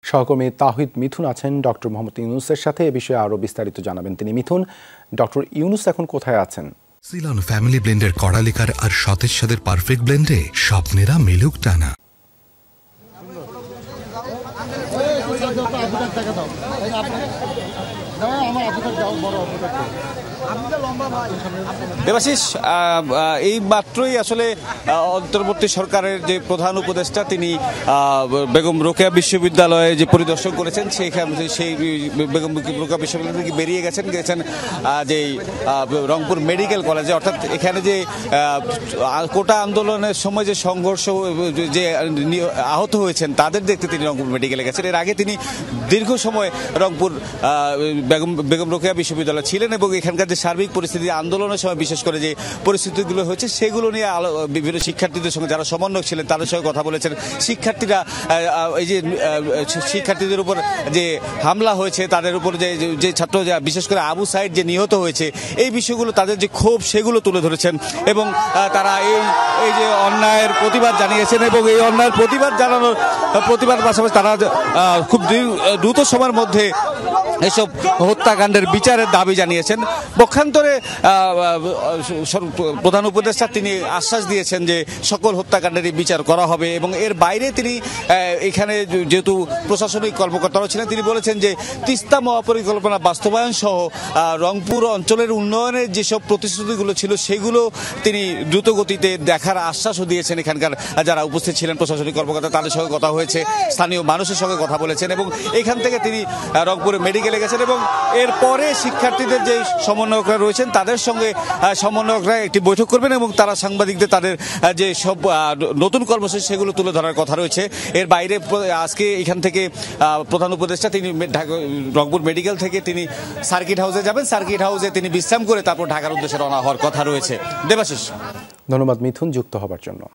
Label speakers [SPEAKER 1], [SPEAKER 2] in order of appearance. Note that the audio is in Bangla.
[SPEAKER 1] সহকর্মী তাহিদ মিথুন আছেন ডক্টর মোহাম্মদ ইউনুসের সাথে। এ বিষয়ে আরও বিস্তারিত জানাবেন তিনি। মিথুন, ডক্টর ইউনুস এখন কোথায় আছেন?
[SPEAKER 2] সিলন ফ্যামিলি ব্লেন্ডের কড়ালিকার আর সতেজ সাদের পারফেক্ট ব্লেন্ডে স্বপ্নেরা মিলুক টানা।
[SPEAKER 3] দেবাশিস, এই মাত্রই আসলে অন্তর্বর্তী সরকারের যে প্রধান উপদেষ্টা তিনি বেগম রোকেয়া বিশ্ববিদ্যালয়ে যে পরিদর্শন করেছেন সেই বেগম রোকেয়া বিশ্ববিদ্যালয় থেকে বেরিয়ে গেছেন যে রংপুর মেডিকেল কলেজে, অর্থাৎ এখানে যে কোটা আন্দোলনের সময় যে সংঘর্ষ যে আহত হয়েছেন তাদের দেখতে তিনি রংপুর মেডিকেলে গেছেন। এর আগে তিনি দীর্ঘ সময় রংপুর বেগম রোকেয়া বিশ্ববিদ্যালয় ছিলেন এবং এখানকার যে সার্বিক পরিস্থিতি আন্দোলনের সময় বিশেষ করে যে পরিস্থিতিগুলো হয়েছে সেগুলো নিয়ে বিভিন্ন শিক্ষার্থীদের সঙ্গে যারা সমন্বয়ক ছিলেন তাদের সঙ্গে কথা বলেছেন। শিক্ষার্থীরা এই যে শিক্ষার্থীদের উপর যে হামলা হয়েছে, তাদের উপর যে ছাত্র বিশেষ করে আবু সাইদ যে নিহত হয়েছে, এই বিষয়গুলো তাদের যে ক্ষোভ সেগুলো তুলে ধরেছেন এবং তারা এই যে অন্যায়ের প্রতিবাদ জানিয়েছেন এবং এই অন্যায়ের প্রতিবাদ পাশাপাশি তারা খুব দ্রুত সময়ের মধ্যে এসব হত্যাকাণ্ডের বিচারের দাবি জানিয়েছেন। পক্ষান্তরে প্রধান উপদেষ্টা তিনি আশ্বাস দিয়েছেন যে সকল হত্যাকাণ্ডেরই বিচার করা হবে এবং এর বাইরে তিনি এখানে যেহেতু প্রশাসনিক কর্মকর্তারাও ছিলেন তিনি বলেছেন যে তিস্তা মহাপরিকল্পনা বাস্তবায়ন সহ রংপুর অঞ্চলের উন্নয়নের যেসব প্রতিশ্রুতিগুলো ছিল সেগুলো তিনি দ্রুত গতিতে দেখার আশ্বাসও দিয়েছেন। এখানকার যারা উপস্থিত ছিলেন প্রশাসনিক কর্মকর্তা তাদের সঙ্গে কথা হয়েছে, স্থানীয় মানুষের সঙ্গে কথা বলেছেন এবং এখান থেকে তিনি রংপুরে মেডিকেলে গেছেন এবং এরপরে শিক্ষার্থীদের যে সমন্বয়করা রয়েছেন তাদের সঙ্গে সমন্বয়করা একটি বৈঠক করবেন এবং তারা সাংবাদিকদের তাদের যে সব নতুন কর্মসূচি সেগুলো তুলে ধরার কথা রয়েছে। এর বাইরে আজকে এখান থেকে প্রধান উপদেষ্টা তিনি রংপুর মেডিকেল থেকে তিনি সার্কিট হাউসে যাবেন। সার্কিট হাউসে তিনি বিশ্রাম করে তারপর ঢাকার উদ্দেশ্যে রওনা হওয়ার কথা রয়েছে। দেবাশিস,
[SPEAKER 1] ধন্যবাদ মিথুন যুক্ত হবার জন্য।